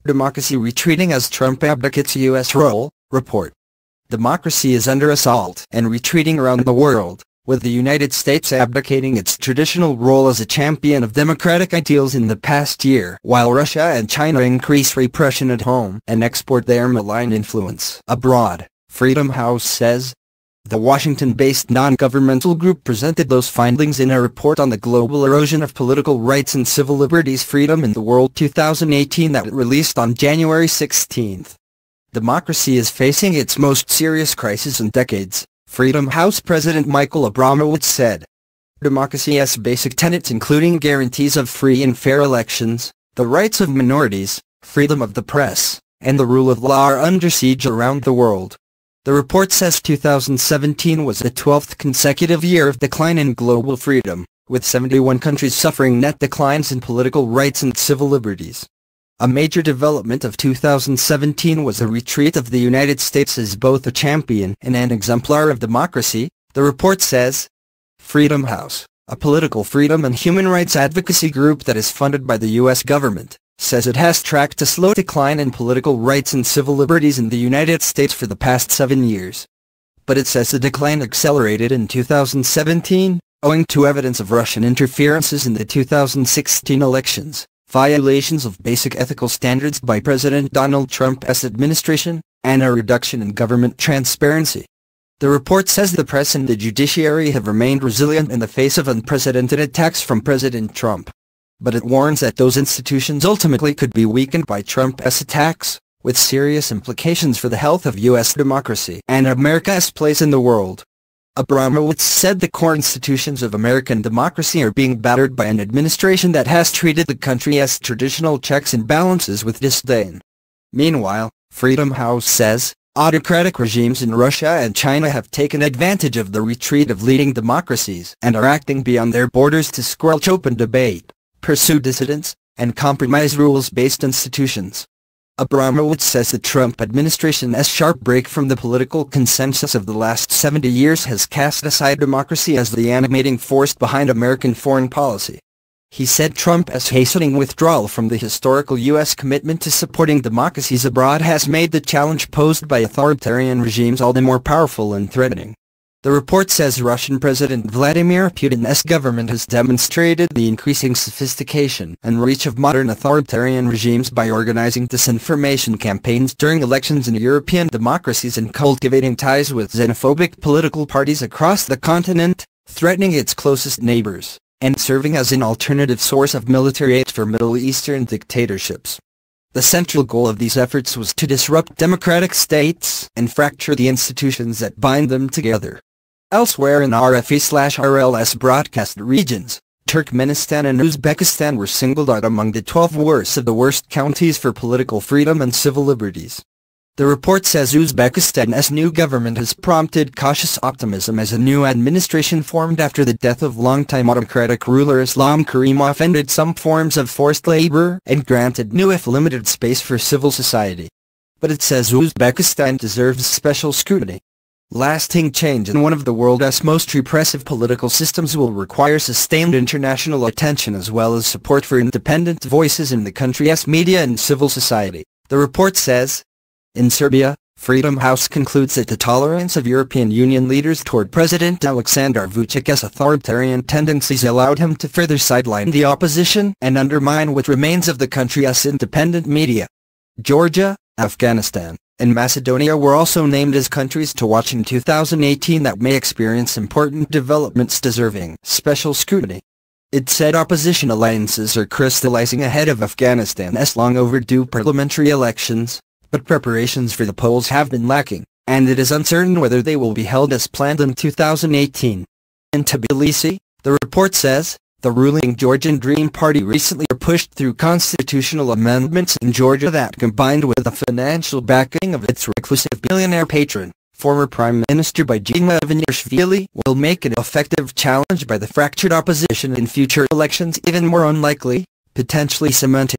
Democracy retreating as Trump abdicates U.S. role, report. Democracy is under assault and retreating around the world, with the United States abdicating its traditional role as a champion of democratic ideals in the past year, while Russia and China increase repression at home and export their malign influence abroad, Freedom House says. The Washington-based non-governmental group presented those findings in a report on the global erosion of political rights and civil liberties freedom in the world 2018 that it released on January 16. Democracy is facing its most serious crisis in decades, Freedom House President Michael Abramowitz said. Democracy's basic tenets including guarantees of free and fair elections, the rights of minorities, freedom of the press, and the rule of law are under siege around the world. The report says 2017 was the 12th consecutive year of decline in global freedom, with 71 countries suffering net declines in political rights and civil liberties. A major development of 2017 was the retreat of the United States as both a champion and an exemplar of democracy, the report says. Freedom House, a political freedom and human rights advocacy group that is funded by the U.S. government, says it has tracked a slow decline in political rights and civil liberties in the United States for the past 7 years. But it says the decline accelerated in 2017, owing to evidence of Russian interferences in the 2016 elections, violations of basic ethical standards by President Donald Trump's administration, and a reduction in government transparency. The report says the press and the judiciary have remained resilient in the face of unprecedented attacks from President Trump. But it warns that those institutions ultimately could be weakened by Trump's attacks, with serious implications for the health of U.S. democracy and America's place in the world. Abramowitz said the core institutions of American democracy are being battered by an administration that has treated the country's traditional checks and balances with disdain. Meanwhile, Freedom House says, autocratic regimes in Russia and China have taken advantage of the retreat of leading democracies and are acting beyond their borders to squelch open debate, pursue dissidents, and compromise rules-based institutions. Abramowitz says the Trump administration's sharp break from the political consensus of the last 70 years has cast aside democracy as the animating force behind American foreign policy. He said Trump's hastening withdrawal from the historical U.S. commitment to supporting democracies abroad has made the challenge posed by authoritarian regimes all the more powerful and threatening. The report says Russian President Vladimir Putin's government has demonstrated the increasing sophistication and reach of modern authoritarian regimes by organizing disinformation campaigns during elections in European democracies and cultivating ties with xenophobic political parties across the continent, threatening its closest neighbors, and serving as an alternative source of military aid for Middle Eastern dictatorships. The central goal of these efforts was to disrupt democratic states and fracture the institutions that bind them together. Elsewhere in RFE/RLS broadcast regions, Turkmenistan and Uzbekistan were singled out among the 12 worst of the worst counties for political freedom and civil liberties. The report says Uzbekistan's new government has prompted cautious optimism as a new administration formed after the death of longtime autocratic ruler Islam Karimov ended some forms of forced labor and granted new if limited space for civil society. But it says Uzbekistan deserves special scrutiny. Lasting change in one of the world's most repressive political systems will require sustained international attention as well as support for independent voices in the country's media and civil society, the report says. In Serbia, Freedom House concludes that the tolerance of European Union leaders toward President Aleksandar Vucic's authoritarian tendencies allowed him to further sideline the opposition and undermine what remains of the country's independent media. Georgia, Afghanistan, and Macedonia were also named as countries to watch in 2018 that may experience important developments deserving special scrutiny. It said opposition alliances are crystallizing ahead of Afghanistan's long overdue parliamentary elections, but preparations for the polls have been lacking, and it is uncertain whether they will be held as planned in 2018. In Tbilisi, the report says, the ruling Georgian Dream Party recently pushed through constitutional amendments in Georgia that, combined with the financial backing of its reclusive billionaire patron, former Prime Minister Bidzima Ivanishvili, will make an effective challenge by the fractured opposition in future elections even more unlikely, potentially cementing